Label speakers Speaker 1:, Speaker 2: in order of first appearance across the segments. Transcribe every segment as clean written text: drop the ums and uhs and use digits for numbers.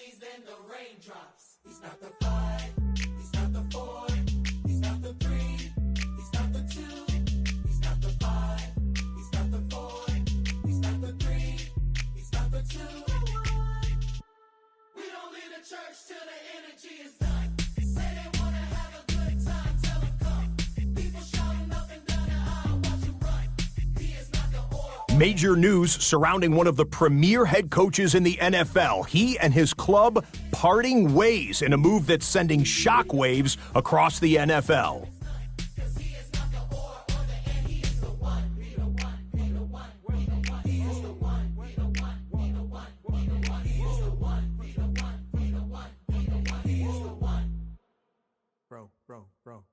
Speaker 1: sneeze, then the rain drops. He's not the 5, he's not the 4, he's not the 3, he's not the 2, he's not the 5, he's not the 4, he's not the 3, he's not the 2. We don't leave the church till the energy is done. Say they wanna have a good time, tell them come. People shouting up and down the aisle, watch him run. He is not the oracle.
Speaker 2: Major news surrounding one of the premier head coaches in the NFL. He and his club parting ways in a move that's sending shockwaves across the NFL.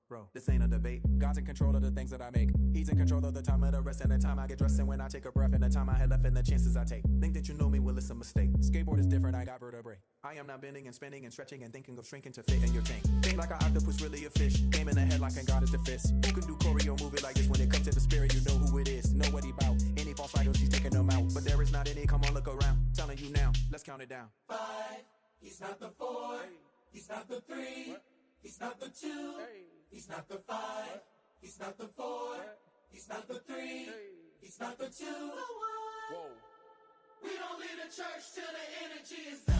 Speaker 3: Bro, this ain't a debate. God's in control of the things that I make. He's in control of the time of the rest and the time I get dressed and when I take a breath and the time I had left and the chances I take. Think that you know me, well, it's a mistake. Skateboard is different, I got vertebrae. I am not bending and spinning and stretching and thinking of shrinking to fit in your tank. Think like an octopus, really a fish. Game in the head like and God is the fist. Who can do choreo movie like this when it comes to the spirit? You know who it is. Know what he bout. Any false idols, he's taking them out. But there is not any, come on, look around. Telling you now, let's count it down.
Speaker 1: 5, he's not the 4, he's not the 3, he's not the 2, he's not the 5, he's not the 4, he's not the 3, he's not the 2.
Speaker 3: Whoa.
Speaker 1: We don't leave the church till the energy is done.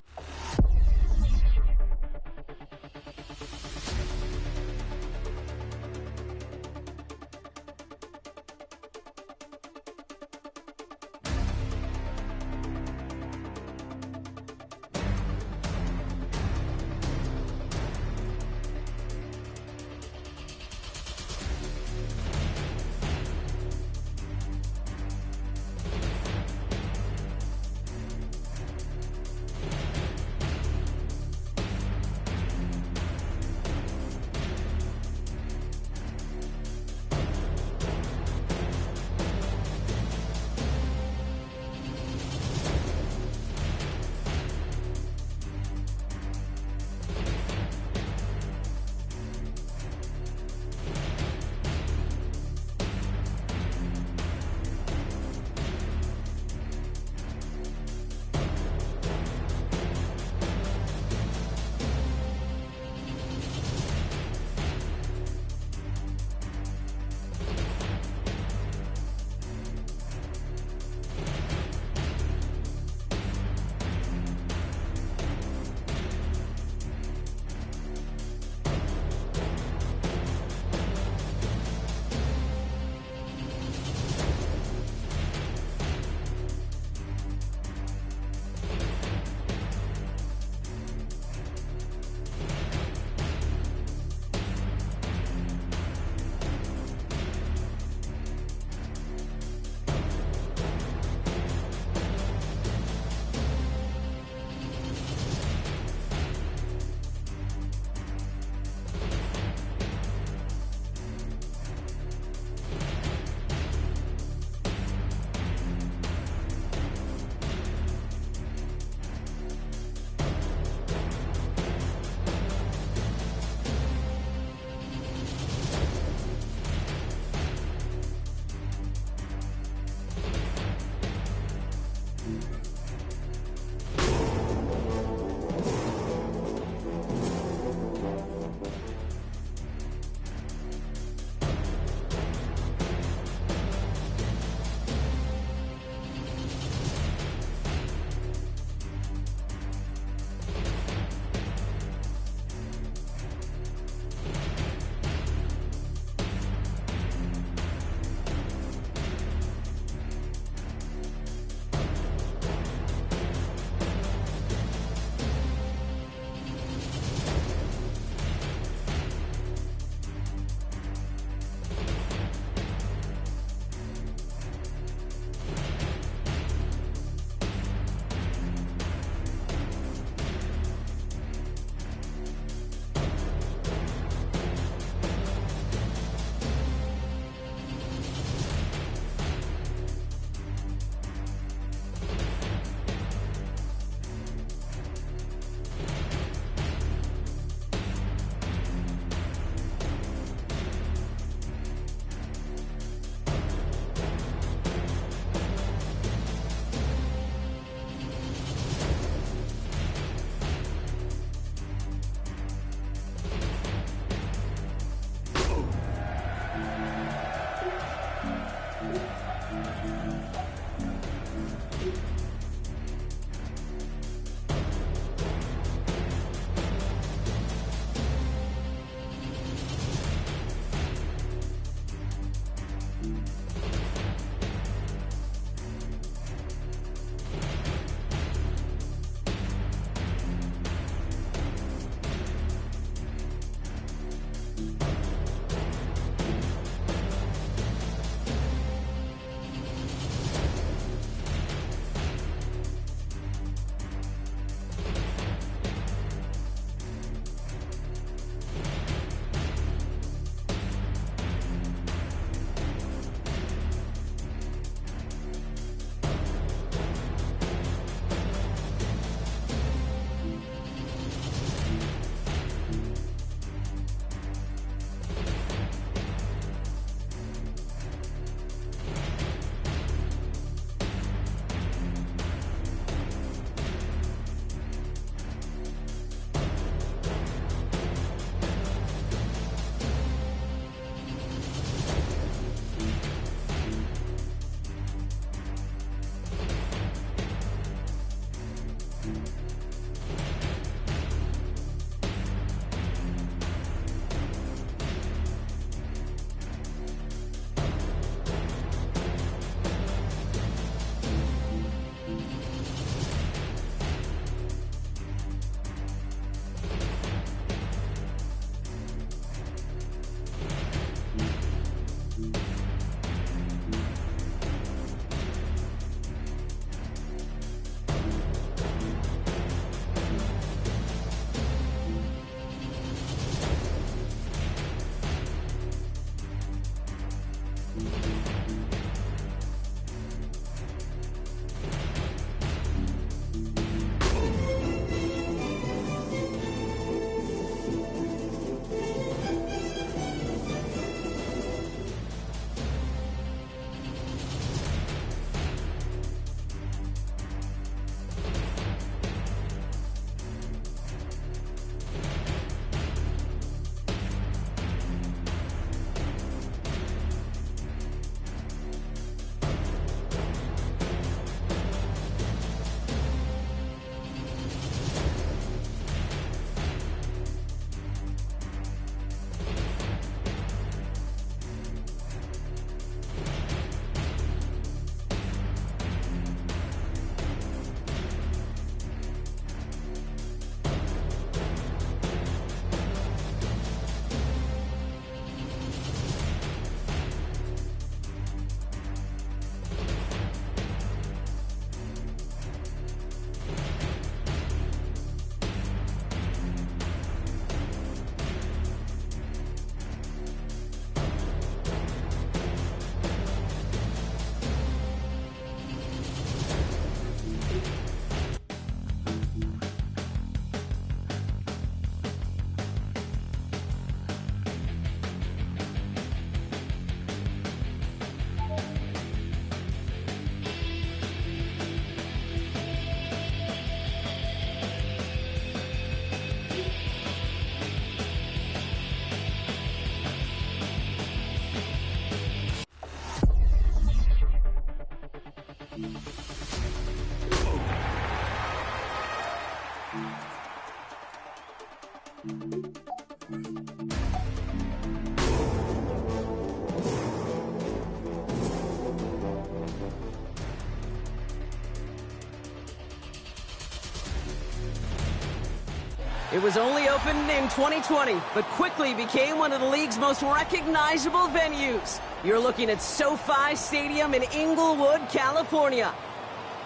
Speaker 4: It was only opened in 2020, but quickly became one of the league's most recognizable venues. You're looking at SoFi Stadium in Inglewood, California.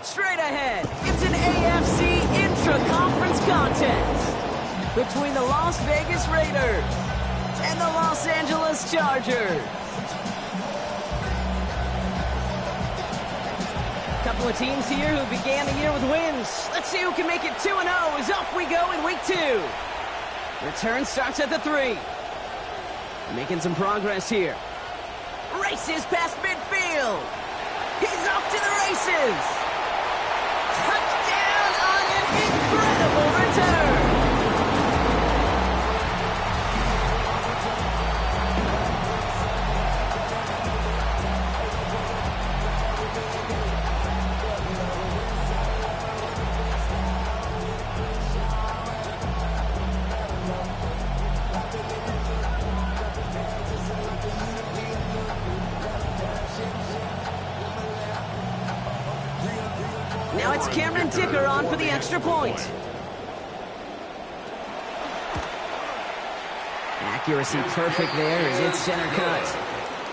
Speaker 4: Straight ahead, it's an AFC intra-conference contest between the Las Vegas Raiders and the Los Angeles Chargers. Couple of teams here who began the year with wins. Let's see who can make it 2-0 as off we go in week 2. Return starts at the 3. Making some progress here. Races past midfield. He's off to the races. Touchdown on an incredible return. Now it's Cameron Dicker on for the extra point. Accuracy perfect there as it's center cut.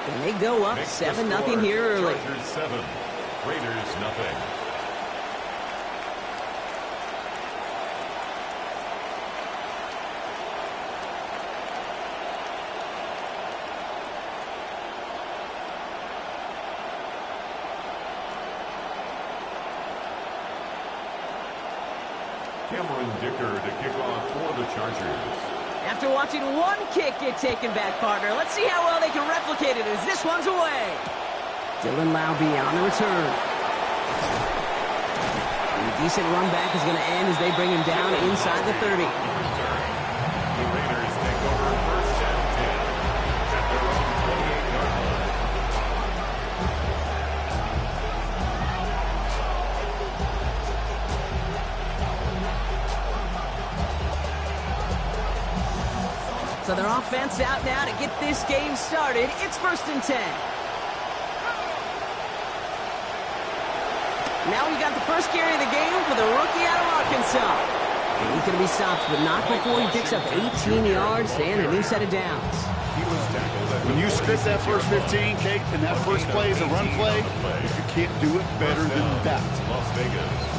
Speaker 4: And they go up 7-0 here early.
Speaker 5: Chargers 7, Raiders nothing. Cameron Dicker to kick off for the Chargers.
Speaker 4: After watching one kick get taken back, partner, let's see how well they can replicate it as this one's away. Dylan Laube on the return. And a decent run back is going to end as they bring him down inside the 30.
Speaker 5: The Raiders take over first and 10 at their own 28-yard line.
Speaker 4: So their offense out now to get this game started. It's 1st and 10. Now we got the first carry of the game for the rookie out of Arkansas. And he's going to be stopped, but not before he picks up 18 yards and a new set of downs.
Speaker 6: When you script that first 15, Kate, and that first play is a run play, you can't do it better than that.
Speaker 5: Las Vegas.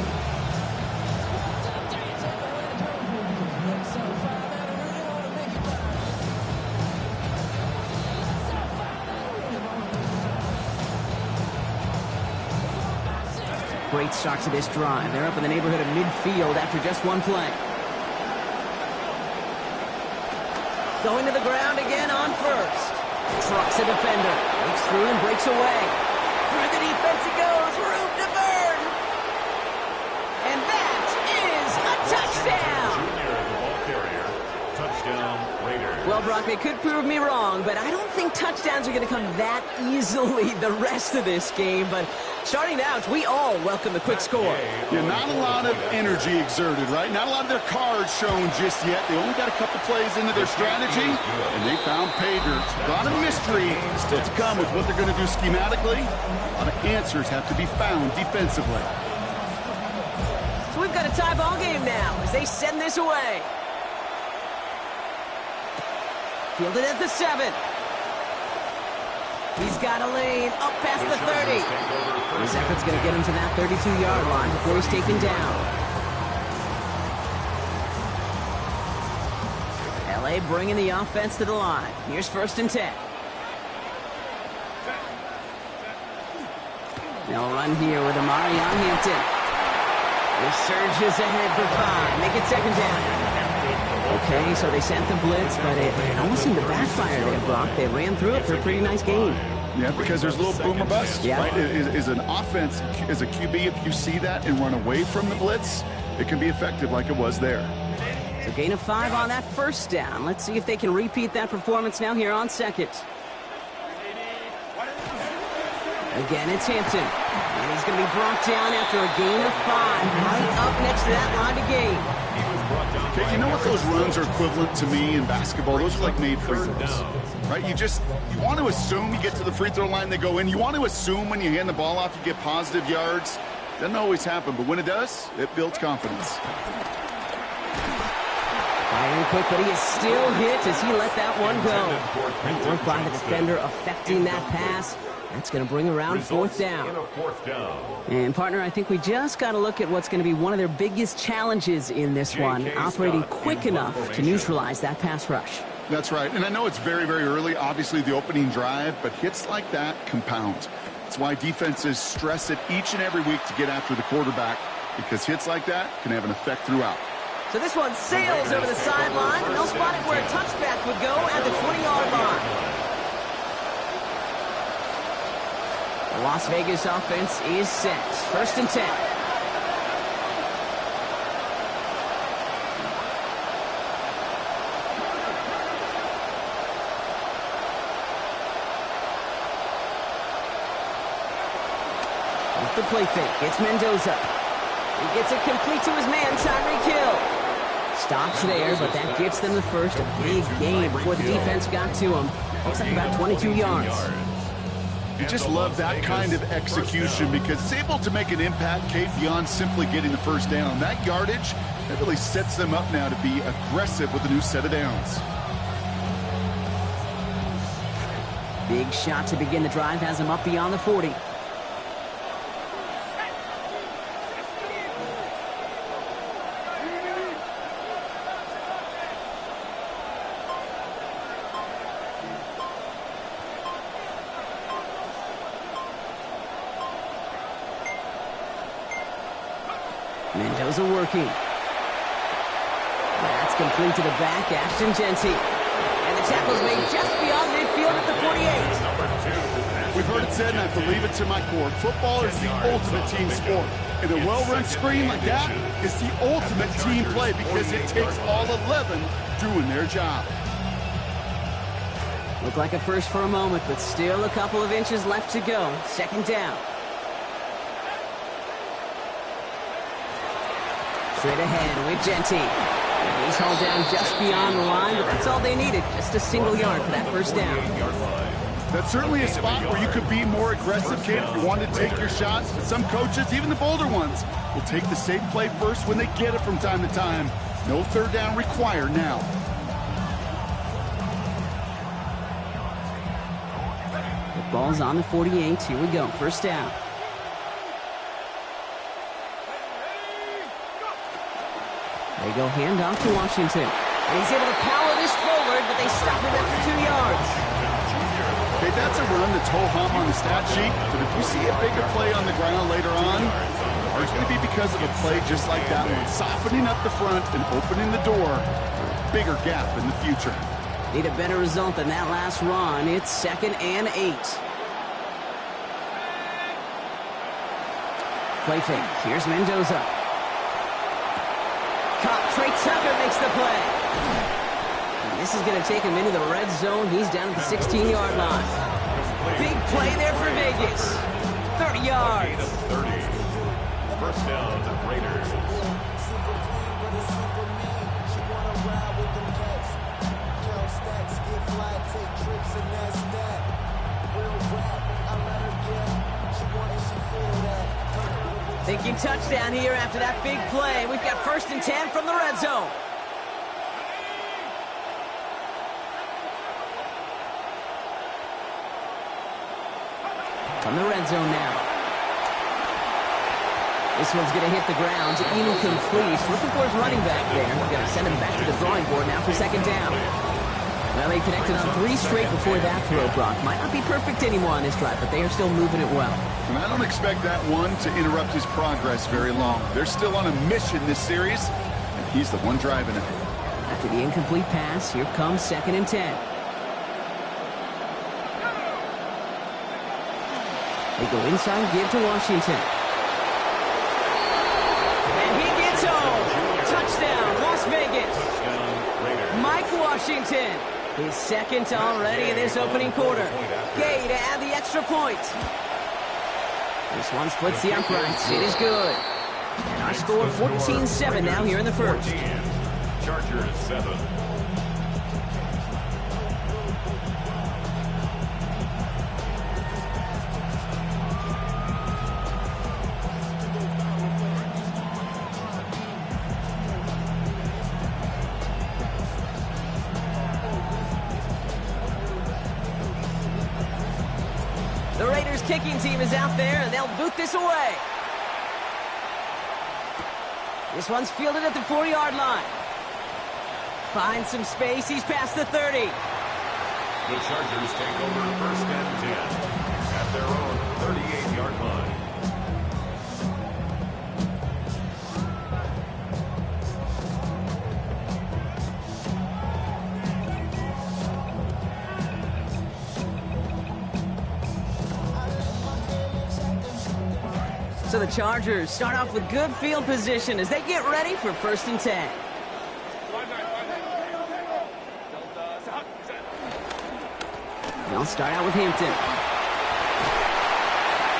Speaker 4: Great start to this drive. They're up in the neighborhood of midfield after just one play. Going to the ground again on first. Trucks a defender. Breaks through and breaks away. Through the defense it goes. Room to burn. And that is a touchdown.
Speaker 5: Junior, the ball carrier. Touchdown, Raiders.
Speaker 4: Well, Brock, they could prove me wrong, but I don't think touchdowns are going to come that easily the rest of this game. But starting out, we all welcome the quick score.
Speaker 6: Yeah, not a lot of energy exerted, right? Not a lot of their cards shown just yet. They only got a couple plays into their strategy, and they found pay dirt. A lot of mystery still to come with what they're going to do schematically. A lot of answers have to be found defensively.
Speaker 4: So we've got a tie ball game now as they send this away. Fielded at the 7. He's got a lane up past the 30. His effort's going to get him to that 32-yard line before he's taken down. LA bringing the offense to the line. Here's 1st and 10. They'll run here with Amari on Hampton. He surges ahead for 5. Make it 2nd down. Okay, so they sent the blitz, but it almost seemed to backfire there, Brock. They ran through it for a pretty nice gain.
Speaker 6: Yeah, because there's a little boom or bust,
Speaker 4: yeah.
Speaker 6: Right? Is an offense, as a QB, if you see that and run away from the blitz, it can be effective like it was there.
Speaker 4: So gain of 5 on that 1st down. Let's see if they can repeat that performance now here on 2nd. Again, it's Hampton. And he's going to be brought down after a gain of 5, right up next to that line of game.
Speaker 6: Okay, you know what those runs are equivalent to me in basketball? Those are like made free throws, right? You want to assume you get to the free throw line, they go in. You want to assume when you hand the ball off, you get positive yards. Doesn't always happen, but when it does, it builds confidence.
Speaker 4: Firing quick, but he is still hit as he let that one go. Great work by the defender affecting that pass. That's going to bring around 4th down. And, partner, I think we just got to look at what's going to be one of their biggest challenges in this one, operating quick enough to neutralize that pass rush.
Speaker 6: That's right. And I know it's very, very early, obviously the opening drive, but hits like that compound. That's why defenses stress it each and every week to get after the quarterback, because hits like that can have an effect throughout.
Speaker 4: So this one sails over the sideline, and they'll spot it where a touchback would go at the 20-yard line. The Las Vegas offense is set. 1st and 10. Off the play fake. It's Mendoza. He gets it complete to his man, Tyreek Hill. Stops there, but that gets them the first. A big gain before the defense got to him. Looks like about 22 yards.
Speaker 6: You just love that kind of execution because it's able to make an impact, Kate, beyond simply getting the 1st down. That yardage, that really sets them up now to be aggressive with a new set of downs.
Speaker 4: Big shot to begin the drive has him up beyond the 40. Mendoza working. That's complete to the back, Ashton Jeanty. And the tackle's made just beyond midfield at the 48.
Speaker 6: We've heard it said, and I believe it to my core, football is the ultimate team sport. And a well-run screen like that is the ultimate team play because it takes all 11 doing their job.
Speaker 4: Looked like a first for a moment, but still a couple of inches left to go. 2nd down. Straight ahead with Jeanty. He He's hauled down just beyond the line, but that's all they needed. Just a single yard for that first down.
Speaker 6: That's certainly a spot where you could be more aggressive, kid, if you wanted to take your shots. But some coaches, even the bolder ones, will take the safe play first when they get it from time to time. No third down required now.
Speaker 4: The ball's on the 48. Here we go. First down. They go handoff to Washington. And he's able to power this forward, but they stop him after 2 yards.
Speaker 6: Okay, that's a run that's ho-hum on the stat sheet, but if you see a bigger play on the ground later on, it's going to be because of a play just like that one, softening up the front and opening the door for a bigger gap in the future.
Speaker 4: Need a better result than that last run. It's 2nd and 8. Play fake. Here's Mendoza. Caught. Trey Tucker makes the play. And this is going to take him into the red zone. He's down at the 16-yard line. Big play there for Vegas. 30 yards.
Speaker 5: 30. First down, Raiders.
Speaker 4: Thinking touchdown here after that big play. We've got 1st and 10 from the red zone. From the red zone now. This one's going to hit the ground. Incomplete. Looking for his running back there. We're going to send him back to the drawing board now for 2nd down. Well, they connected on 3 straight before that throw, Brock. Might not be perfect anymore on this drive, but they are still moving it well.
Speaker 6: And I don't expect that one to interrupt his progress very long. They're still on a mission this series, and he's the one driving it.
Speaker 4: After the incomplete pass, here comes 2nd and 10. They go inside, give to Washington. And he gets home. Touchdown, Las Vegas. Mike Washington. His 2nd already in this opening quarter. Gay to add the extra point. This one splits the uprights. It is good. And our score 14-7 now here in the first.
Speaker 5: Chargers 7.
Speaker 4: The Raiders kicking team is out there, and they'll boot this away. This one's fielded at the 4-yard line. Finds some space. He's past the 30.
Speaker 5: The Chargers take over 1st and 10 at their own 38-yard line.
Speaker 4: So the Chargers start off with good field position as they get ready for 1st and 10. They'll start out with Hampton.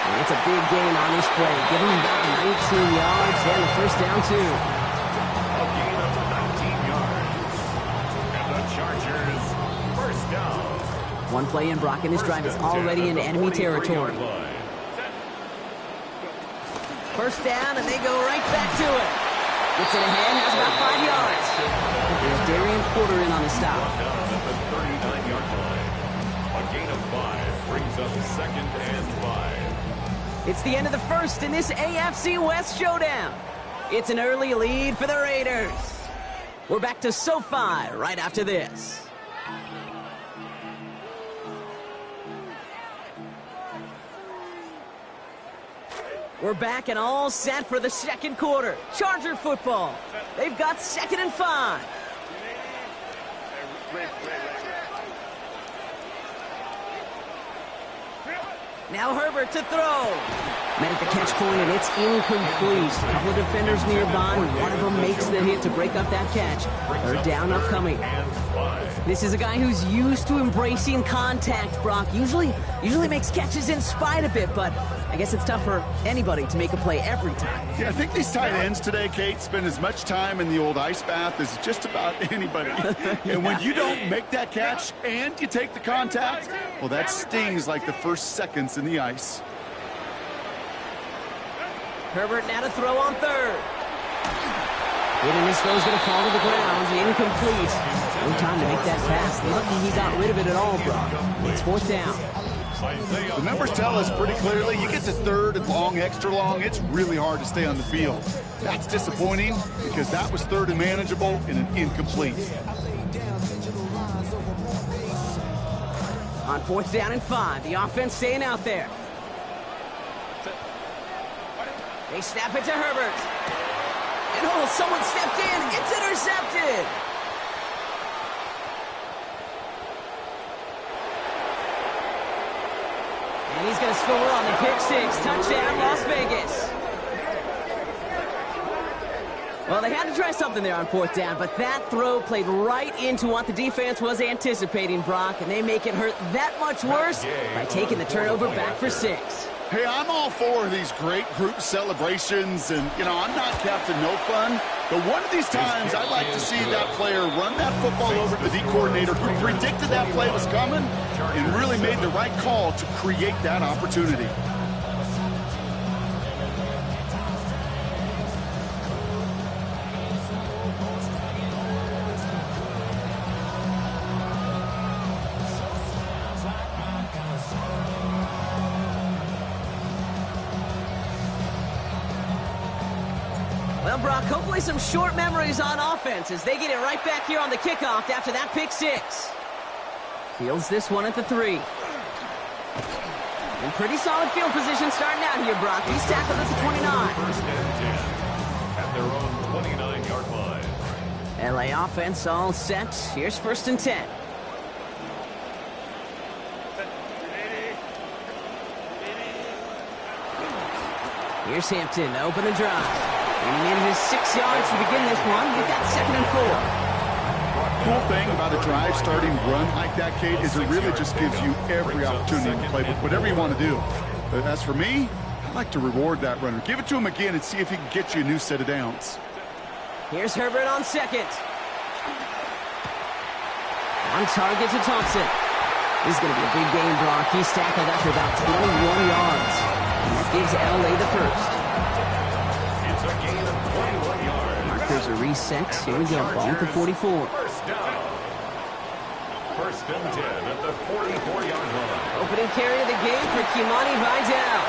Speaker 4: And it's a big gain on this play. Give him about 19 yards and the 1st down too.
Speaker 5: A gain of 19 yards. And the Chargers 1st down.
Speaker 4: One play in, Brock, and this drive is already in enemy territory. 1st down, and they go right back to it. Gets it ahead, has about 5 yards. There's Darian Porter in on the stop.
Speaker 5: Down at the 39-yard line. A gain of 5 brings up 2nd and 5.
Speaker 4: It's the end of the first in this AFC West showdown. It's an early lead for the Raiders. We're back to SoFi right after this. We're back and all set for the 2nd quarter. Charger football. They've got 2nd and 5. Now Herbert to throw. Met at the catch point, and it's incomplete. A couple of defenders nearby. One of them makes the hit to break up that catch. Third down upcoming. This is a guy who's used to embracing contact, Brock. Usually makes catches in spite of it, but I guess it's tough for anybody to make a play every time.
Speaker 6: Yeah, I think these tight ends today, Kate, spend as much time in the old ice bath as just about anybody. And when you don't make that catch and you take the contact, well, that stings like the first seconds in the ice.
Speaker 4: Herbert now to throw on third. And this throw's going to fall to the ground. Incomplete. No time to make that pass. Lucky he got rid of it at all, Brock. It's fourth down.
Speaker 6: The numbers tell us pretty clearly, you get to third and long, extra long, it's really hard to stay on the field. That's disappointing because that was third and manageable and an incomplete.
Speaker 4: On fourth down and 5, the offense staying out there. They snap it to Herbert. And oh, someone stepped in. It's intercepted. And he's going to score on the pick six. Touchdown, Las Vegas. Well, they had to try something there on fourth down, but that throw played right into what the defense was anticipating, Brock, and they make it hurt that much worse by taking the turnover back for 6.
Speaker 6: Hey, I'm all for these great group celebrations, and, you know, I'm not Captain No Fun, but one of these times I'd like to see that player run that football over to the D coordinator who predicted that play was coming and really made the right call to create that opportunity.
Speaker 4: Well, Brock, hopefully some short memories on offense as they get it right back here on the kickoff after that pick six. Fields this one at the 3. In pretty solid field position starting out here, Brock. He's tackled at the 29.
Speaker 5: First and 10 at their own 29-yard line.
Speaker 4: LA offense all set. Here's first and 10. Here's Hampton to open the drive. And he needed his 6 yards to begin this one. We've got 2nd and 4.
Speaker 6: Cool thing about a drive starting run like that, Kate, is it really just gives you every opportunity to play with whatever you want to do. But as for me, I like to reward that runner. Give it to him again and see if he can get you a new set of downs.
Speaker 4: Here's Herbert on 2nd. On target to Thompson. This is going to be a big game, Brock. He's tackled after about 21 yards. And that gives LA the first.
Speaker 5: It's a gain of 21 yards.
Speaker 4: Markers are reset. Here we go. Ball at the 44.
Speaker 5: First down. First and 10 at the 44-yard line.
Speaker 4: Opening carry of the game for Kimani Vidal.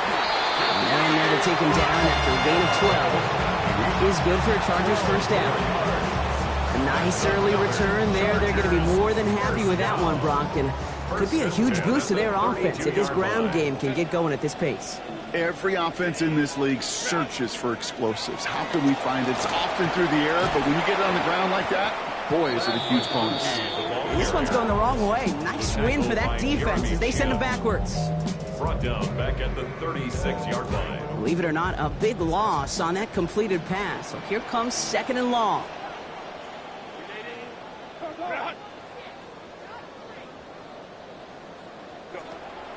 Speaker 4: And they're in there to take him down after a gain of 12. And that is good for a Chargers first down. A nice early return there. They're going to be more than happy with that one, Brock. And could be a huge boost to their offense if this ground game can get going at this pace.
Speaker 6: Every offense in this league searches for explosives. How can we find it? It's often through the air, but when you get it on the ground like that, boy, is it a huge bonus.
Speaker 4: And this one's going the wrong way. Nice win for that defense as they send him backwards.
Speaker 5: Brought down back at the 36-yard line.
Speaker 4: Believe it or not, a big loss on that completed pass. So here comes 2nd and long.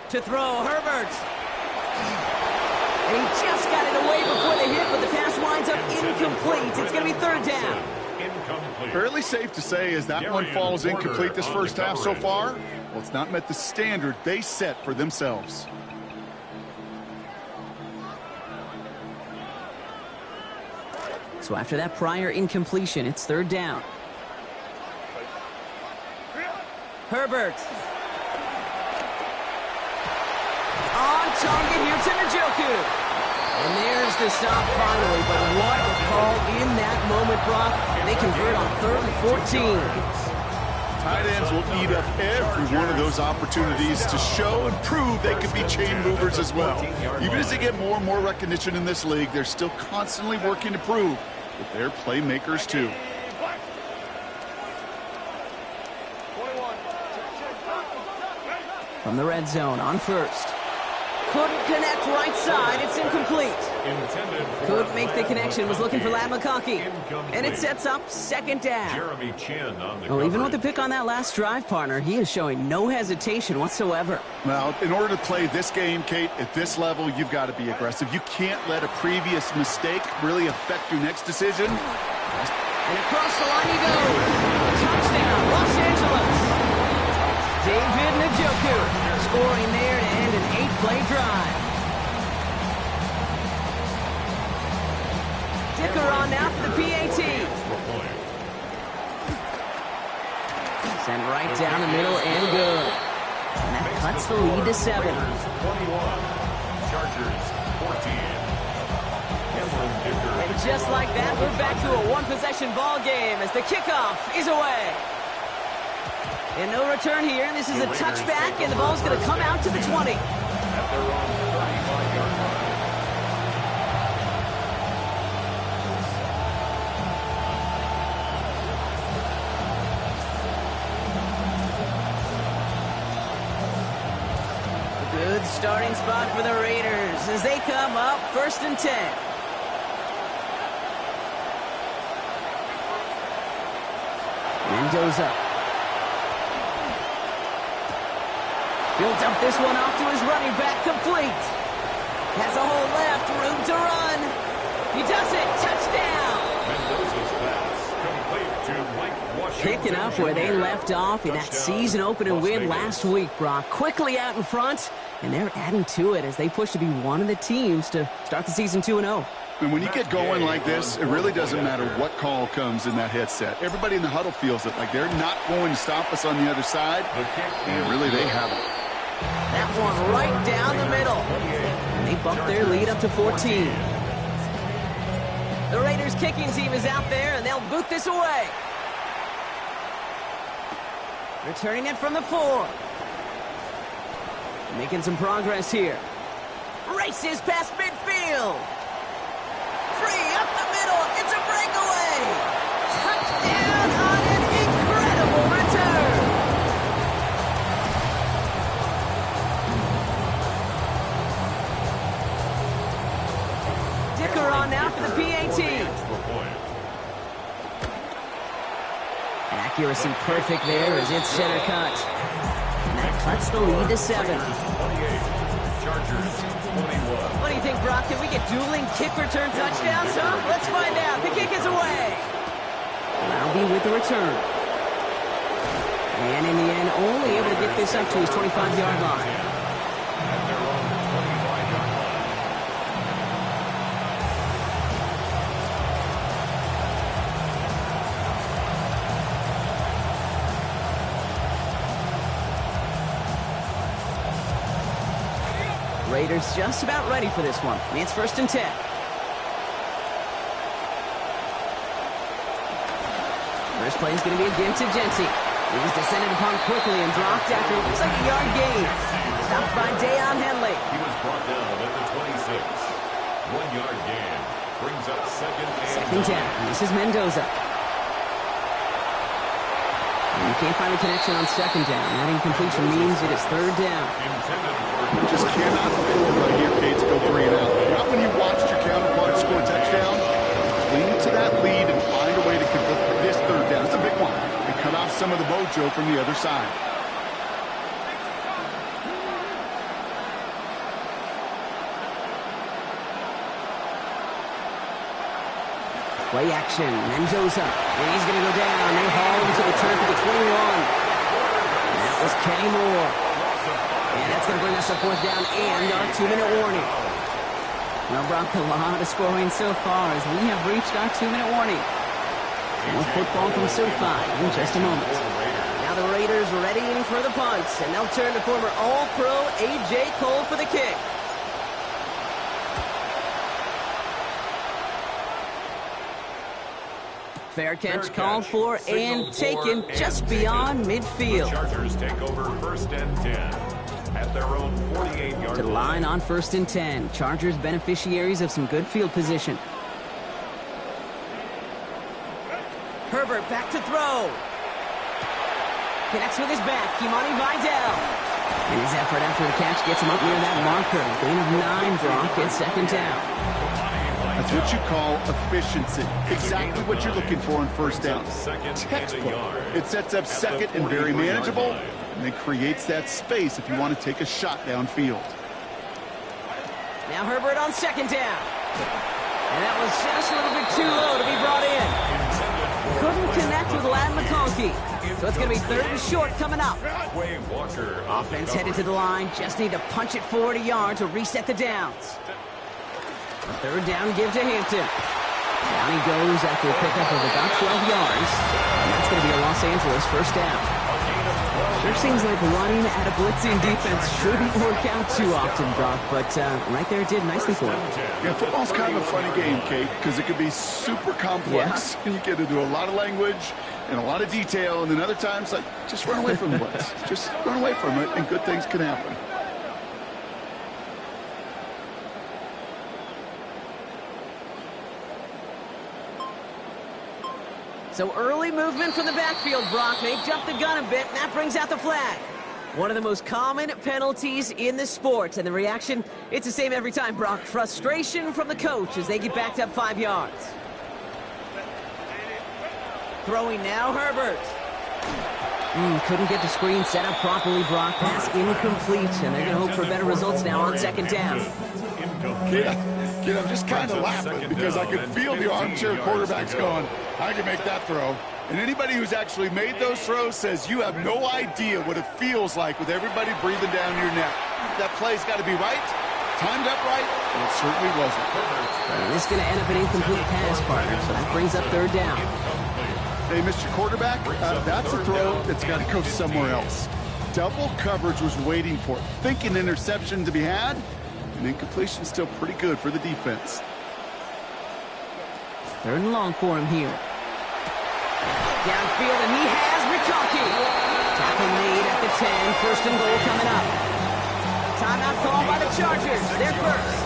Speaker 4: To throw, Herbert. And he just got it away before the hit, but the pass winds up incomplete. It's going to be 3rd down.
Speaker 5: Incomplete.
Speaker 6: Fairly safe to say as that one falls incomplete this first half so far, well, it's not met the standard they set for themselves.
Speaker 4: So after that prior incompletion, it's 3rd down. Herbert. On target here to Njoku. And there's the stop finally, but what a call in that moment, Brock. They convert on 3rd and 14.
Speaker 6: Tight ends will eat up every one of those opportunities to show and prove they can be chain movers as well. Even as they get more and more recognition in this league, they're still constantly working to prove that they're playmakers too.
Speaker 4: From the red zone on 1st. couldn't connect right side. It's incomplete.
Speaker 5: Intended for
Speaker 4: Couldn't make the
Speaker 5: Mike
Speaker 4: connection. Was looking for Ladd McConkey.
Speaker 5: Incomplete.
Speaker 4: And it sets up second down.
Speaker 5: Jeremy Chin on the
Speaker 4: Well, even with the
Speaker 5: coverage.
Speaker 4: pick on that last drive, partner, he is showing no hesitation whatsoever.
Speaker 6: Well, in order to play this game, Kate, at this level, you've got to be aggressive. You can't let a previous mistake really affect your next decision.
Speaker 4: And across the line he goes. Touchdown, Los Angeles. David Njoku scoring there to end an 8-play drive. Dicker on now for the PAT. Sent right down the middle and good. And that cuts the lead to 7.
Speaker 5: Raiders 21, Chargers 14. Cameron Dicker.
Speaker 4: And just like that, we're back to a one-possession ball game as the kickoff is away. And no return here. This is a touchback, and the ball's going to come out to the 20.
Speaker 5: At their own 35-yard line.
Speaker 4: Good starting spot for the Raiders as they come up 1st and 10. Mendoza. Built up this one off to his running back, complete. Has a hole left, room to run. He does it, touchdown.
Speaker 5: Mendoza's pass complete to Mike Washington.
Speaker 4: Picking up where they left off in that
Speaker 5: Touchdown,
Speaker 4: season-opening
Speaker 5: Las
Speaker 4: win
Speaker 5: Vegas.
Speaker 4: last week, Brock. Quickly out in front, and they're adding to it as they push to be one of the teams to start the season 2-0.
Speaker 6: And when you get going like this, it really doesn't matter what call comes in that headset. Everybody in the huddle feels it, like they're not going to stop us on the other side.
Speaker 5: The kick
Speaker 6: And
Speaker 5: is
Speaker 6: really, they
Speaker 5: good.
Speaker 6: haven't.
Speaker 4: That one right down the middle. And they bump their lead up to 14. The Raiders kicking team is out there, and they'll boot this away. Returning it from the 4. Making some progress here. Races past midfield. Free up the middle. It's a breakaway. Touchdown on an incredible return. Dicker on now for the PAT. Accuracy perfect there as it's center cut. And that cuts the lead to 7.
Speaker 5: Chargers 21.
Speaker 4: What do you think, Brock? Can we get dueling kick return touchdowns, huh? Let's find out. The kick is away. Albie with the return. And in the end, only able to get this up to his 25-yard line.
Speaker 5: At their own 25-yard line.
Speaker 4: Raiders just about ready for this one. It's 1st and 10. First play is going to be again to Jency. He's descended upon quickly and dropped after it looks like a yard gain. Stopped by Deion Henley.
Speaker 5: He was brought down at the 26. 1-yard gain. Brings up second and
Speaker 4: 2nd 10. This is Mendoza. And you can't find a connection on 2nd down. That incompletion means it is 3rd down.
Speaker 5: intended
Speaker 6: You
Speaker 5: for
Speaker 6: just cannot afford right here, Kate, to go 3 and out. Not when you watched your counterpart score a touchdown. Cling to that lead and find a way to convert this 3rd down. It's a big one. And cut off some of the mojo from the other side.
Speaker 4: Play action. Mendoza. And he's going to go down. They haul him to the turf at the 21. And that was Kenny Moore. And that's going to bring us a 4th down and our 2-minute warning. Well, Brock, a lot of scoring so far as we have reached our 2-minute warning. More football from SoFi in just a moment. Now the Raiders readying for the punt, and they'll turn to former All-Pro A.J. Cole for the kick. Fair catch called for and taken just beyond midfield.
Speaker 5: Chargers take over 1st and 10 at their own 48-yard
Speaker 4: To the line on 1st and 10. Chargers beneficiaries of some good field position. Herbert back to throw. Connects with his back. Kimani Vidal. And his effort after the catch gets him up near that marker. Gain of 9, Brock, and second down.
Speaker 6: That's what you call efficiency. Exactly what you're looking for on first down. Textbook. It sets up second and very manageable, and it creates that space if you want to take a shot downfield.
Speaker 4: Now Herbert on second down. And that was just a little bit too low to be brought in. Couldn't connect with Ladd McConkey. So it's going to be third and short coming up. Offense headed to the line. Just need to punch it forward a yard to reset the downs. A third down give to Hampton. Down he goes after a pickup of about 12 yards. And that's going to be a Los Angeles first down. Sure seems like running at a blitzing defense shouldn't work out too often, Brock, but right there it did nicely for him.
Speaker 6: Yeah, football's kind of a funny game, Kate, because it can be super complex, and you get into a lot of language and a lot of detail, and then other times, like, just run away from the blitz. Just run away from it, and good things can happen.
Speaker 4: So early movement from the backfield, Brock. They jumped the gun a bit, and that brings out the flag. One of the most common penalties in the sport, and the reaction, it's the same every time, Brock. Frustration from the coach as they get backed up 5 yards. Throwing now, Herbert. Couldn't get the screen set up properly, Brock. Pass incomplete, and they're going to hope for better results now on second down.
Speaker 6: Kid, I'm just kind of laughing because I could feel the armchair quarterbacks going, I can make that throw. And anybody who's actually made those throws says you have no idea what it feels like with everybody breathing down your neck. That play's got to be right, timed up right, and it certainly wasn't.
Speaker 4: And this is going to end up an incomplete pass, partner, so that brings up third down.
Speaker 6: Hey, Mr. Quarterback, that's a throw that's got to go somewhere else. Double coverage was waiting for it. Thinking interception to be had, and incompletion still pretty good for the defense.
Speaker 4: Third and long for him here. Downfield, and he has McConkey. Tackle made at the 10. First and goal coming up. Timeout called by the Chargers. They're first.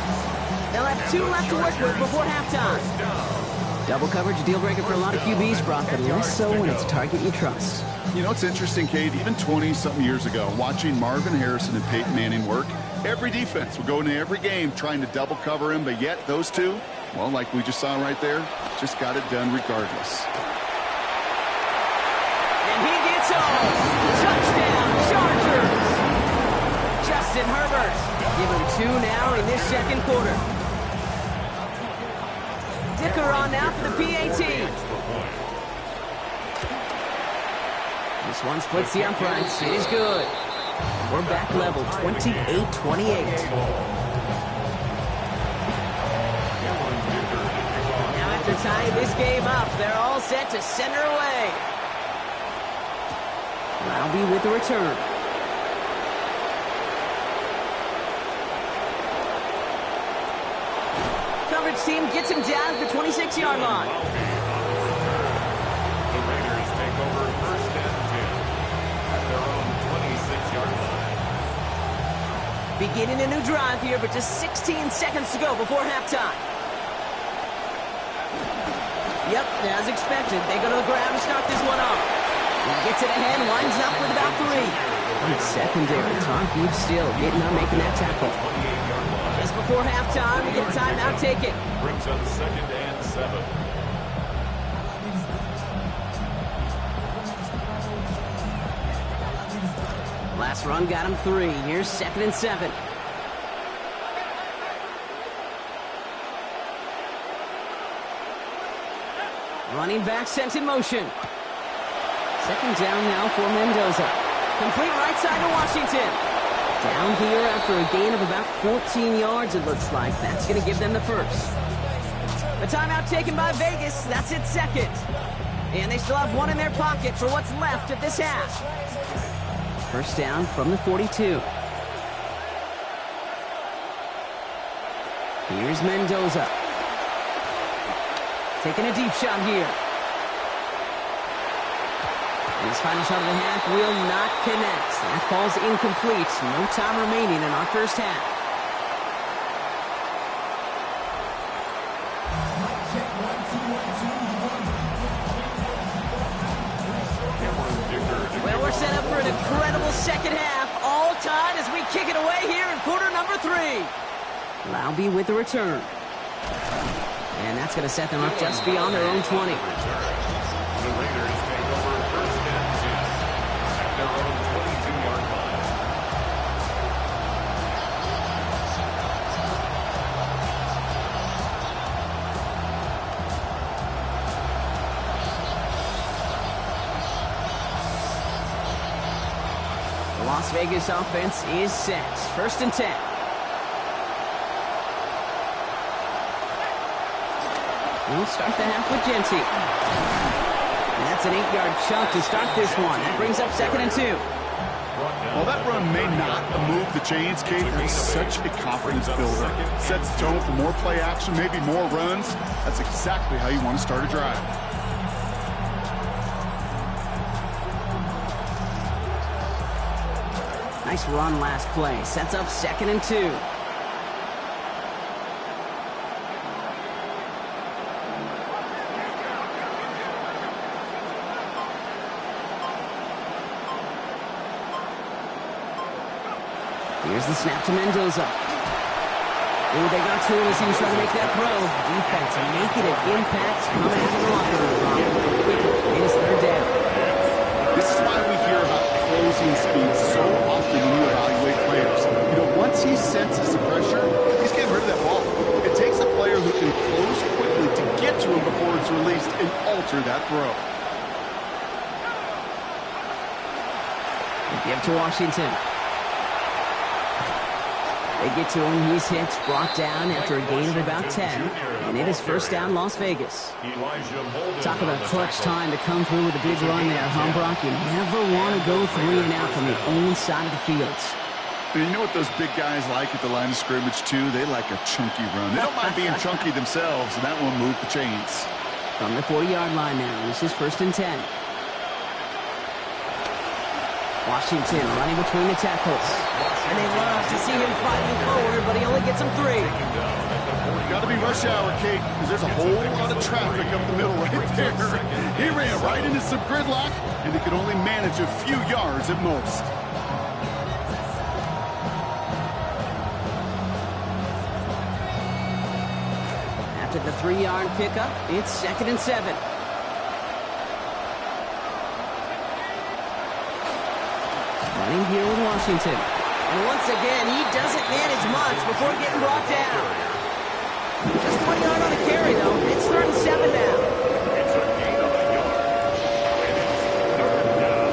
Speaker 4: They'll have 2 left to work with before halftime. Double coverage, a deal breaker for a lot of QBs, Brock, but less so when it's a target you trust.
Speaker 6: You know, it's interesting, Kate, even 20-something years ago, watching Marvin Harrison and Peyton Manning work, every defense would go into every game trying to double cover him, but yet those two, well, like we just saw right there, just got it done regardless.
Speaker 4: And he gets home. Touchdown, Chargers. Justin Herbert. Give him 2 now in this second quarter. Dicker on now for the PAT. This one splits the uprights. It is good. We're back level, 28-28. Now after tying this game up, they're all set to center away. Roundy with the return. Coverage team gets him down at the 26-yard line.
Speaker 5: The Raiders take over first and 10 at their own 26-yard line.
Speaker 4: Beginning a new drive here, but just 16 seconds to go before halftime. Yep, as expected, they go to the ground to start this one off. He gets it ahead, lines up with about 3. And secondary, Tom Hughes still getting on, making that tackle. Just before halftime, we get a timeout taken.
Speaker 5: Brings up second and 7.
Speaker 4: Last run got him 3. Here's second and 7. Running back sent in motion. Second down now for Mendoza. Complete right side to Washington. Down here after a gain of about 14 yards, it looks like. That's going to give them the first. The timeout taken by Vegas. That's its second. And they still have 1 in their pocket for what's left of this half. First down from the 42. Here's Mendoza. Taking a deep shot here. And his final shot of the half will not connect. That falls incomplete. No time remaining in our first half. Well, we're set up for an incredible second half. All tied as we kick it away here in quarter number 3. Laube with the return. And that's going to set them up just beyond their own 20.
Speaker 5: The Raiders take over first and 10 at their own 22-yard line.
Speaker 4: The Las Vegas offense is set. First and 10. We'll start the half with Genty. And that's an 8-yard chunk to start this one. That brings up second and 2.
Speaker 6: Well, that run may not move the chains, Kate, but it's such a confidence builder. Sets the tone for more play action, maybe more runs. That's exactly how you want to start a drive.
Speaker 4: Nice run last play. Sets up second and 2. Here's the snap to Mendoza. Oh, they got to him as he was trying to make that throw. Defense making an impact coming out of the locker room. It is third down.
Speaker 6: This is why we hear about closing speed so often when you evaluate players. You know, once he senses the pressure, he's getting rid of that ball. It takes a player who can close quickly to get to him before it's released and alter that throw.
Speaker 4: They give to Washington. They get to him. He's hit, brought down after a gain of about 10. And it is first down, Las Vegas. Talk about clutch time to come through with a big run there, huh, Brock? You never want to go 3 and out from the own side of the field.
Speaker 6: And you know what those big guys like at the line of scrimmage, too? They like a chunky run. They don't mind being chunky themselves, and that one moved the chains.
Speaker 4: From the 40-yard line now, this is first and 10. Washington running between the tackles. And they love to see him fighting forward, but he only gets them 3.
Speaker 6: Got to be rush hour, Kate, because there's a whole lot of traffic up the middle right there. He ran right into some gridlock, and he could only manage a few yards at most.
Speaker 4: After the 3-yard pickup, it's second and 7. Running here with Washington. And once again, he doesn't manage much before getting brought down. Just 1 yard on a carry, though. It's third and 7 now.
Speaker 5: It's a gain of a yard. And it's third down.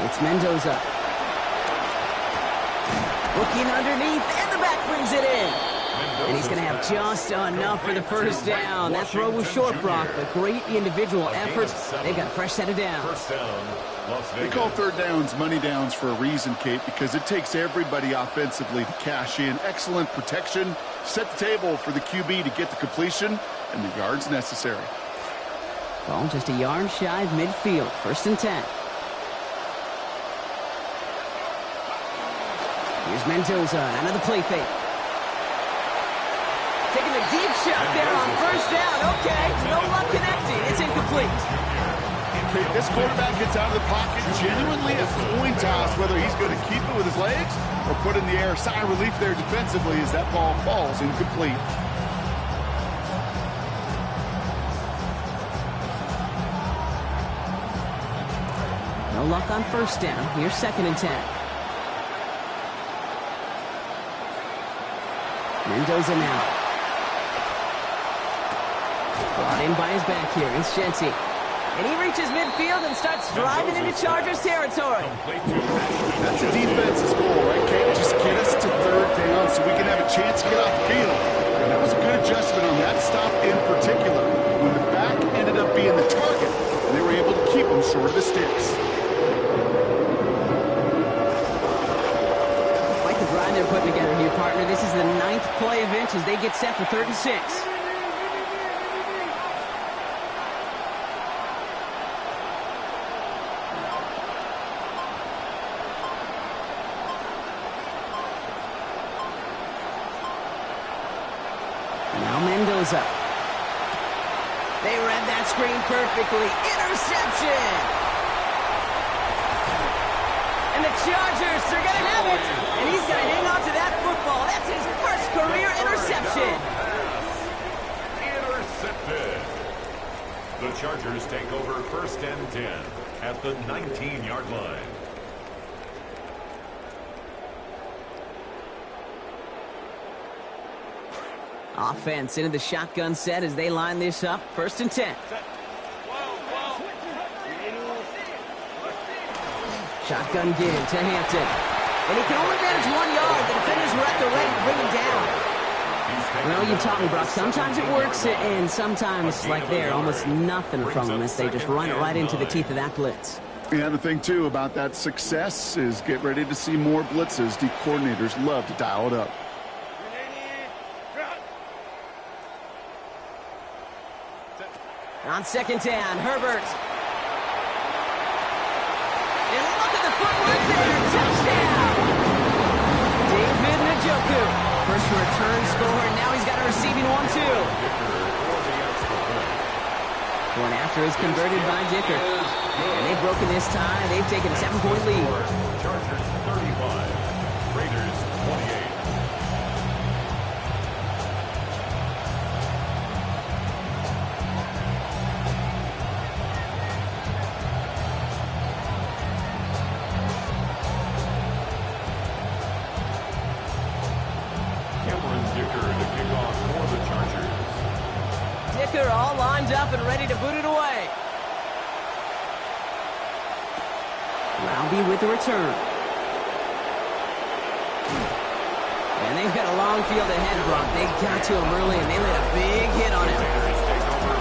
Speaker 4: It's Mendoza. Looking underneath, and the back brings it in. And he's going to have just enough for the first down. That throw was short, Brock, but great individual efforts. They've got a fresh set of downs.
Speaker 5: First down, Las
Speaker 6: They
Speaker 5: Vegas.
Speaker 6: call third downs money downs for a reason, Kate, because it takes everybody offensively to cash in. Excellent protection, set the table for the QB to get the completion and the yards necessary.
Speaker 4: Ball just a yard shy of midfield. First and 10. Here's Mendoza, another play fake. Taking a deep shot there on first down. Okay, no luck connecting. It's incomplete.
Speaker 6: Kate, this quarterback gets out of the pocket genuinely a coin toss whether he's going to keep it with his legs or put it in the air. Sigh of relief there defensively as that ball falls incomplete.
Speaker 4: No luck on first down. Here's second and 10. Mendoza now. Brought in by his back here. It's Genty. And he reaches midfield and starts driving into Chargers territory.
Speaker 6: That's a defense's goal, right, Kate? Just get us to third down so we can have a chance to get off the field. And that was a good adjustment on that stop in particular. When the back ended up being the target, and they were able to keep him short of the sticks.
Speaker 4: Quite the drive they're putting together here, partner. This is the 9th play of inch as they get set for 3rd and 6. Mendoza. They read that screen perfectly. Interception! And the Chargers are going to have it. And he's going to hang on to that football. That's his first career interception.
Speaker 5: Intercepted. The Chargers take over 1st and 10 at the 19-yard line.
Speaker 4: Offense into the shotgun set as they line this up. 1st and 10. Shotgun give to Hampton. And he can only manage 1 yard. The defenders were at the ready to bring him down. Well, you taught me, Brock. Sometimes it works, and sometimes, like there, almost nothing from them as they just run it right into the teeth of that blitz.
Speaker 6: Yeah, the thing, too, about that success is get ready to see more blitzes. The coordinators love to dial it up.
Speaker 4: On 2nd down, Herbert. And look at the footwork there. Touchdown! David Njoku. First return score, and now he's got a receiving one, too. One after is converted by Dicker. And they've broken this tie. They've taken a 7-point lead.
Speaker 5: Chargers 35, Raiders 28.
Speaker 4: All lined up and ready to boot it away. Roundy with the return. And they've got a long field ahead, Brock. They got to him early, and they laid a big hit on him.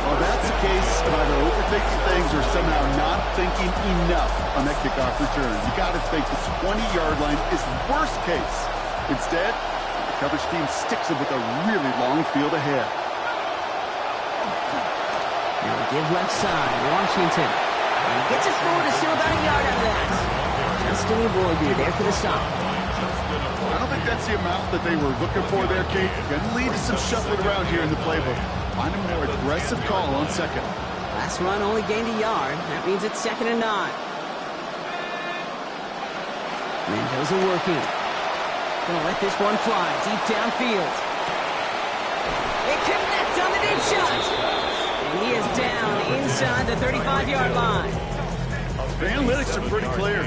Speaker 6: Well, that's the case of either overthinking things or somehow not thinking enough on that kickoff return. You got to think the 20-yard line is worst case. Instead, the coverage team sticks him with a really long field ahead.
Speaker 4: Give left side, Washington. And he gets it forward to still about a yard out of that. Justin Eboigbe there for the stop.
Speaker 6: I don't think that's the amount that they were looking for there, Kate. Going to lead to some shuffling around here in the playbook. Find a more aggressive call on 2nd.
Speaker 4: Last run only gained a yard. That means it's 2nd and 9. Mendoza working. Gonna let this one fly deep downfield. It connects on the deep shot. And he is down inside the 35-yard line.
Speaker 6: The analytics are pretty clear.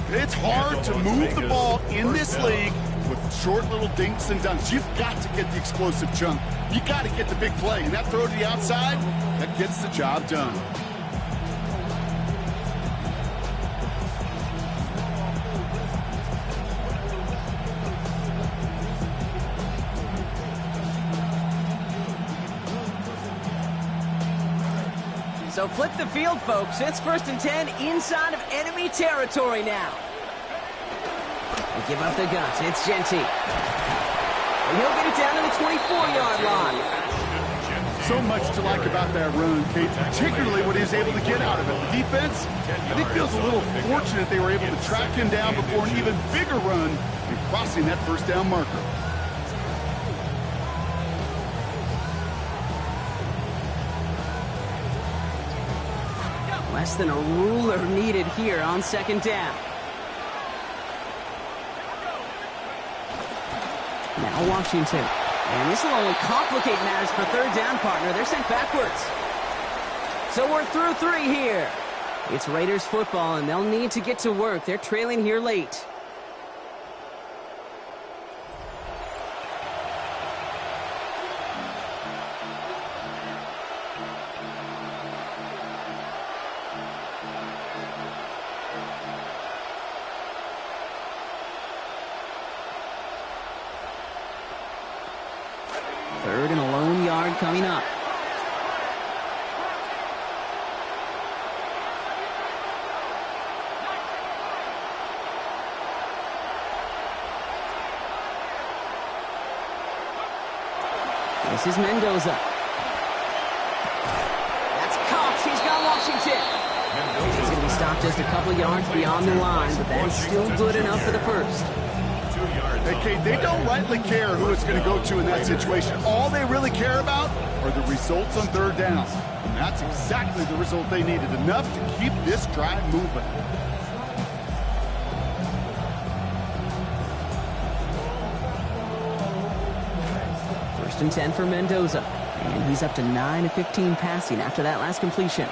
Speaker 6: It's hard to move the ball in this league with short little dinks and dunks. You've got to get the explosive chunk. You got to get the big play. And that throw to the outside, that gets the job done.
Speaker 4: So flip the field, folks. It's 1st and 10 inside of enemy territory now. They give up the guts. It's Genty. And he'll get it down to the 24-yard line.
Speaker 6: So much to like about that run, Kate, particularly what he was able to get out of it. The defense, I think, feels a little fortunate they were able to track him down before an even bigger run and crossing that 1st down marker.
Speaker 4: Less than a ruler needed here on 2nd down. Now Washington. And this will only complicate matters for 3rd down, partner. They're sent backwards. So we're through 3 here. It's Raiders football, and they'll need to get to work. They're trailing here late. Third and a lone yard coming up. This is Mendoza. That's caught. He's got Washington. He's going to be stopped just a couple yards beyond the line, but that is still good enough for the first.
Speaker 6: Hey, Kate, they don't rightly care who it's going to go to in that situation. All they really care about are the results on third down. And that's exactly the result they needed, enough to keep this drive moving.
Speaker 4: First and 10 for Mendoza. And he's up to 9 of 15 passing after that last completion.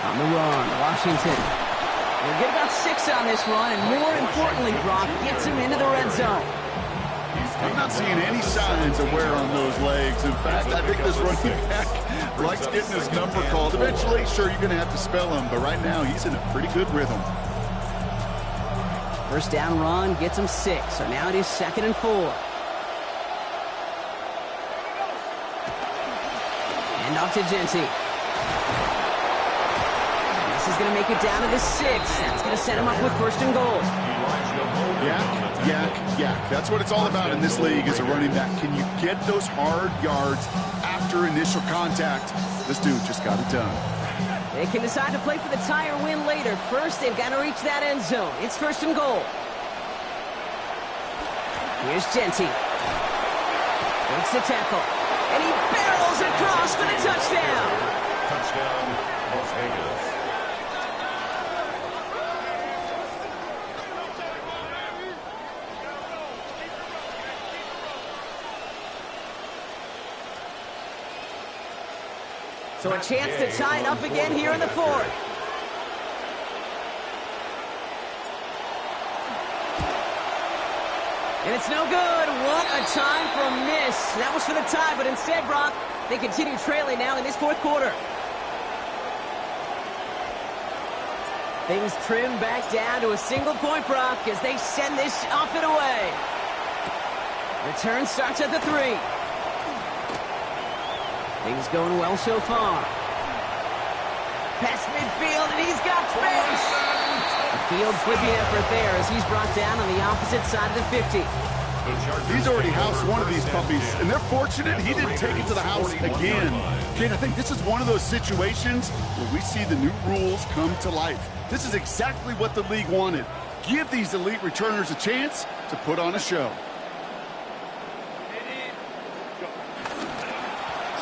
Speaker 4: On the run, Washington. They'll get about 6 on this run, and more importantly, Brock gets him into the red zone.
Speaker 6: I'm not seeing any signs of wear on those legs. In fact, I think this running back likes getting his number called. Eventually, sure, you're going to have to spell him, but right now he's in a pretty good rhythm.
Speaker 4: First down run gets him 6, so now it is 2nd and 4. And off to Genty. And this is going to make it down to the 6. That's going to set him up with 1st and goal.
Speaker 6: Yak, yak, yak. That's what it's all about in this league as a running back. Can you get those hard yards after initial contact? This dude just got it done.
Speaker 4: They can decide to play for the tie or win later. First, they've got to reach that end zone. It's 1st and goal. Here's Genty. Makes the tackle. And he barrels across for the touchdown.
Speaker 5: Touchdown, Las Vegas.
Speaker 4: So a chance to tie it up again here in the 4th. And it's no good. What a time for a miss. That was for the tie, but instead, Brock, they continue trailing now in this 4th quarter. Things trim back down to a single point, Brock, as they send this off and away. Return starts at the 3. Things going well so far. Past midfield, and he's got space. A field flipping effort there as he's brought down on the opposite side of the 50.
Speaker 6: He's already housed one of these puppies, and they're fortunate he didn't take it to the house again. Kate, I think this is one of those situations where we see the new rules come to life. This is exactly what the league wanted. Give these elite returners a chance to put on a show.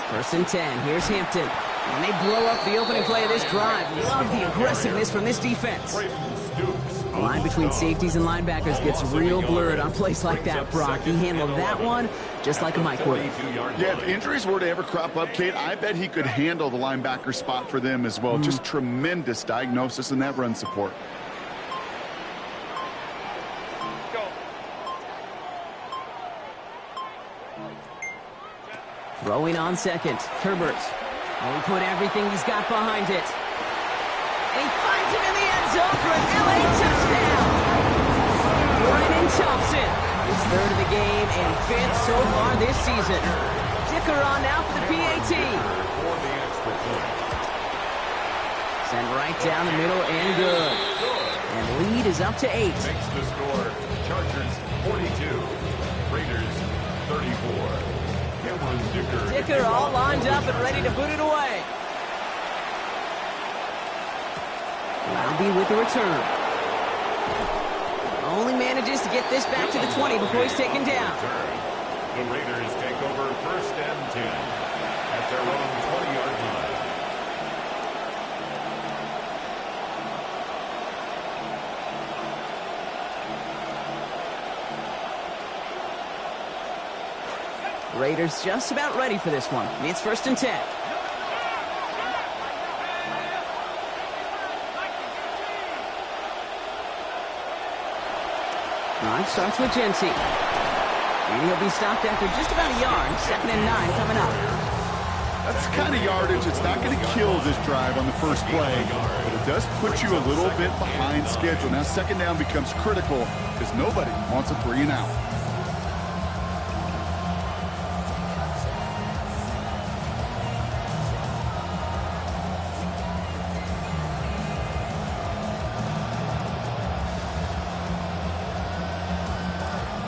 Speaker 4: 1st and 10. Here's Hampton. And they blow up the opening play of this drive. Love the aggressiveness from this defense. The line between safeties and linebackers gets real blurred on plays like that, Brock. He handled that one just like a microwave.
Speaker 6: Yeah, if injuries were to ever crop up, Kate, I bet he could handle the linebacker spot for them as well. Just tremendous diagnosis in that run support.
Speaker 4: Throwing on 2nd. Herbert. And he put everything he's got behind it. And he finds him in the end zone for an LA touchdown. Brennan Thompson. His 3rd of the game and 5th so far this season. Dicker on now for the PAT. Send right down the middle and good. And the lead is up to 8.
Speaker 5: Makes the score. Chargers 42. Raiders 34.
Speaker 4: Dicker all lined up and ready to boot it away. Loudby with the return. Only manages to get this back to the 20 before he's taken down.
Speaker 5: The Raiders take over 1st and 10 at their own 20-yard line.
Speaker 4: Raiders just about ready for this one. It's 1st and 10. Drive starts with Genty. And he'll be stopped after just about a yard. 2nd and 9 coming up.
Speaker 6: That's the kind of yardage that's not going to kill this drive on the first play, but it does put you a little bit behind schedule. Now 2nd down becomes critical because nobody wants a 3 and out.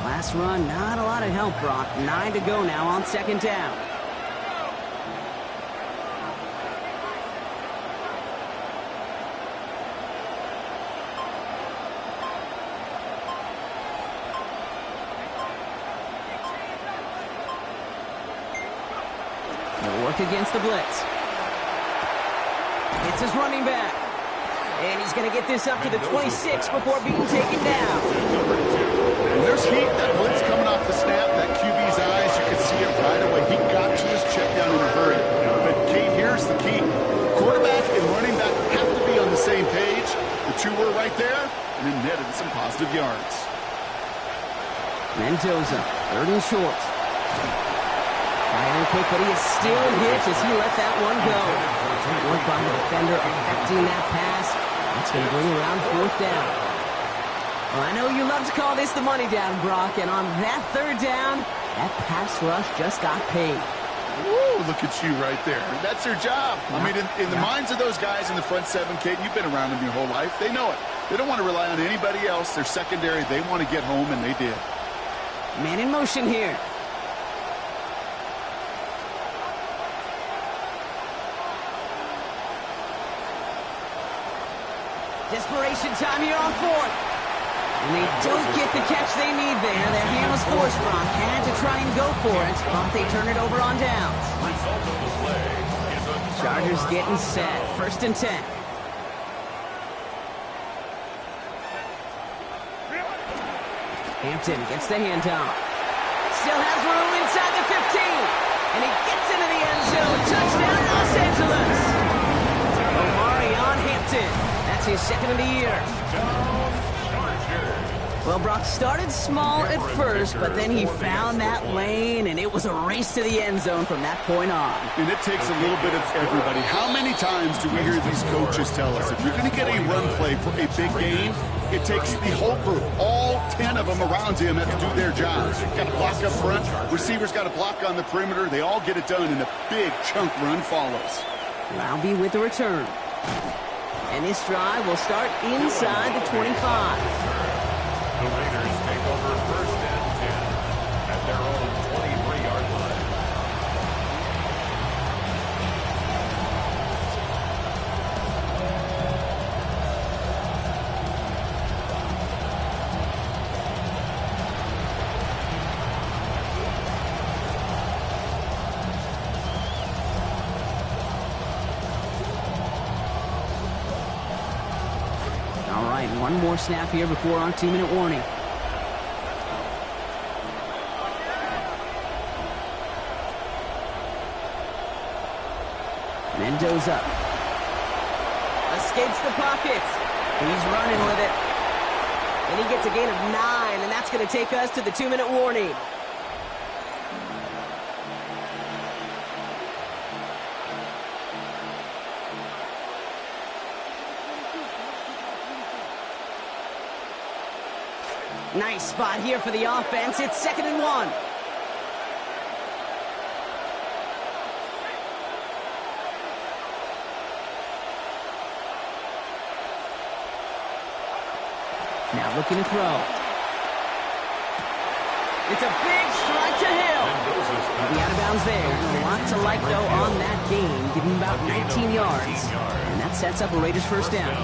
Speaker 4: Last run, not a lot of help, Brock. 9 to go now on 2nd down. Brock against the blitz. It's his running back. And he's going to get this up to the 26 before being taken down.
Speaker 6: When there's heat, that blitz coming off the snap, that QB's eyes, you can see it right away. He got to his check down in a hurry. But Kate, here's the key. Quarterback and running back have to be on the same page. The two were right there, and it netted some positive yards.
Speaker 4: Mendoza, 3rd and short. Firing quick, but he is still hit as he let that one go. Great work by the defender affecting that pass. That's going to bring around 4th down. Well, I know you love to call this the money down, Brock, and on that 3rd down, that pass rush just got paid.
Speaker 6: Woo, look at you right there. That's their job. I mean, in the minds of those guys in the front 7, Kate, you've been around them your whole life. They know it. They don't want to rely on anybody else. They're secondary. They want to get home, and they did.
Speaker 4: Man in motion here. Desperation time here on 4th. And they don't get the catch they need there. Their hand was forced. Brock had to try and go for it, but they turn it over on downs.
Speaker 5: Result of the play is a
Speaker 4: Chargers getting set. 1st and 10. Hampton gets the handoff. Still has room inside the 15. And he gets into the end zone. Touchdown, Los Angeles. Omarion Hampton. That's his 2nd of the year. Well, Brock started small at first, but then he found that lane, and it was a race to the end zone from that point on.
Speaker 6: And it takes a little bit of everybody. How many times do we hear these coaches tell us, if you're going to get a run play for a big game, it takes the whole group, all 10 of them around him have to do their jobs. Got to block up front, receivers got to block on the perimeter. They all get it done, and a big chunk run follows.
Speaker 4: Roundy with the return. And this drive will start inside the 25.
Speaker 5: The Raiders take over 1st and 10 at their own 23-yard line.
Speaker 4: All right, one more snap here before our 2-minute warning. Mendoza escapes the pocket. He's running with it. And he gets a gain of 9, and that's going to take us to the 2-minute warning. Nice spot here for the offense. It's 2nd and 1. Now looking to throw. It's a big strike to Hill. The out of bounds there. A lot to like, though, on that game. Give him about 19 yards. And that sets up a Raiders 1st down.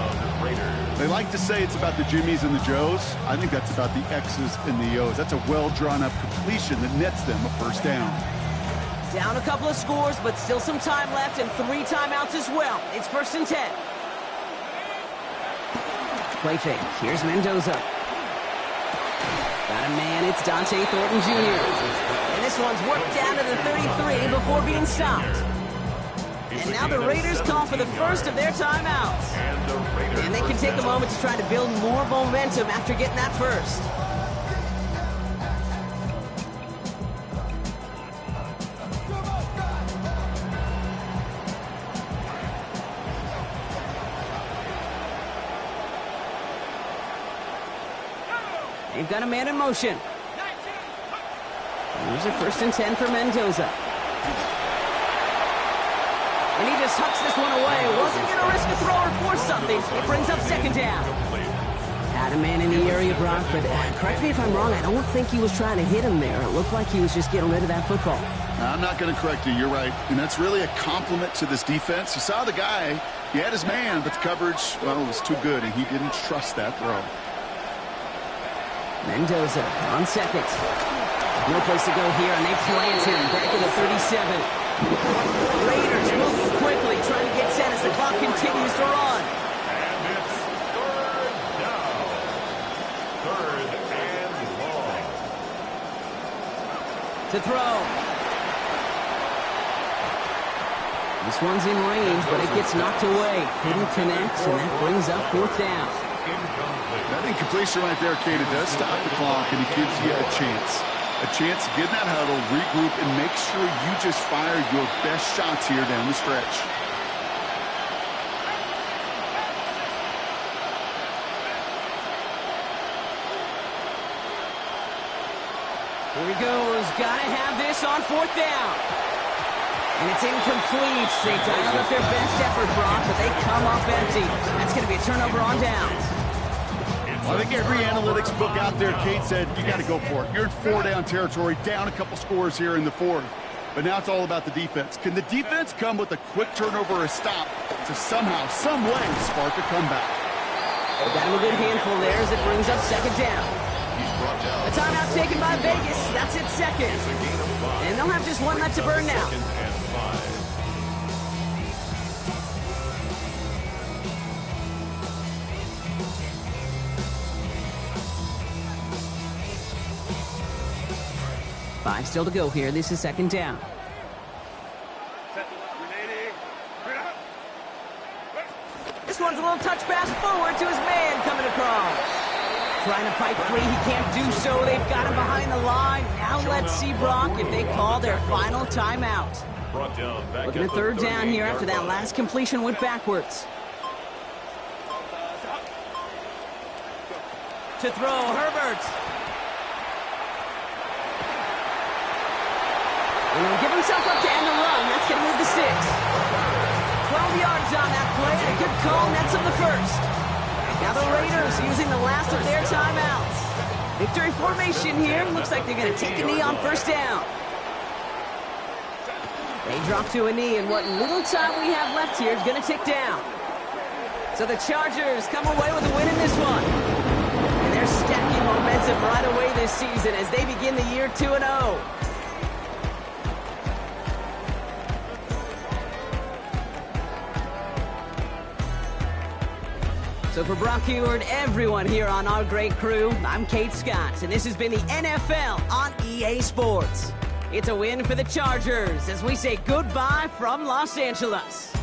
Speaker 6: They like to say it's about the Jimmies and the Joes. I think that's about the X's and the O's. That's a well-drawn-up completion that nets them a 1st down.
Speaker 4: Down a couple of scores, but still some time left and 3 timeouts as well. It's 1st and 10. Play fake. Here's Mendoza. Got a man. It's Dante Thornton Jr. And this one's worked down to the 33 before being stopped. And now the Raiders call for the first of their timeouts. And they can take a moment to try to build more momentum after getting that first. They've got a man in motion. Here's a 1st and 10 for Mendoza. And he just hucks this one away. Wasn't going to risk a throw or force something. It brings up 2nd down. Had a man in the area, Brock, but correct me if I'm wrong, I don't think he was trying to hit him there. It looked like he was just getting rid of that football.
Speaker 6: I'm not going to correct you. You're right. And that's really a compliment to this defense. You saw the guy. He had his man, but the coverage, well, it was too good, and he didn't trust that throw.
Speaker 4: Mendoza on 2nd. No place to go here, and they plant him back at the 37. Raiders moving quickly, trying to get set as the clock continues to run.
Speaker 5: And it's third down. Third and long.
Speaker 4: To throw. This one's in range, but it gets knocked away. Couldn't connect, and that brings up fourth down.
Speaker 6: That incompletion right there, Kate, it does stop the clock, and it gives you a chance. A chance to get in that huddle, regroup, and make sure you just fire your best shots here down the stretch.
Speaker 4: Here he goes. Gotta have this on fourth down. And it's incomplete. They dialed up their best effort, Brock, but they come up empty. That's going to be a turnover on downs.
Speaker 6: Well, I think every analytics book out there, Kate said, you got to go for it. You're in four-down territory, down a couple scores here in the fourth. But now it's all about the defense. Can the defense come with a quick turnover or a stop to somehow, some way, spark a comeback?
Speaker 4: Got him a good handful there as it brings up second down. A timeout taken by Vegas. That's it, second. And they'll have just one left to burn now.
Speaker 5: Second and 5.
Speaker 4: Five still to go here. This is second down. This one's a little touch pass forward to his man coming across. Trying to fight free. He can't do so. They've got him behind the line. Now let's see, Brock, if they call their final timeout.
Speaker 5: Brought down back
Speaker 4: Looking at third down here after that last completion went backwards. To throw, Herbert. And he'll give himself up to end the run. That's going to move to 6. 12 yards on that play. And a good call nets him the first. Now the Raiders using the last of their timeouts. Victory formation here. Looks like they're going to take a knee on first down. They drop to a knee, and what little time we have left here is going to tick down. So the Chargers come away with a win in this one. And they're stacking momentum right away this season as they begin the year 2-0. So for Brock Huard, everyone here on our great crew, I'm Kate Scott, and this has been the NFL on EA Sports. It's a win for the Chargers as we say goodbye from Los Angeles.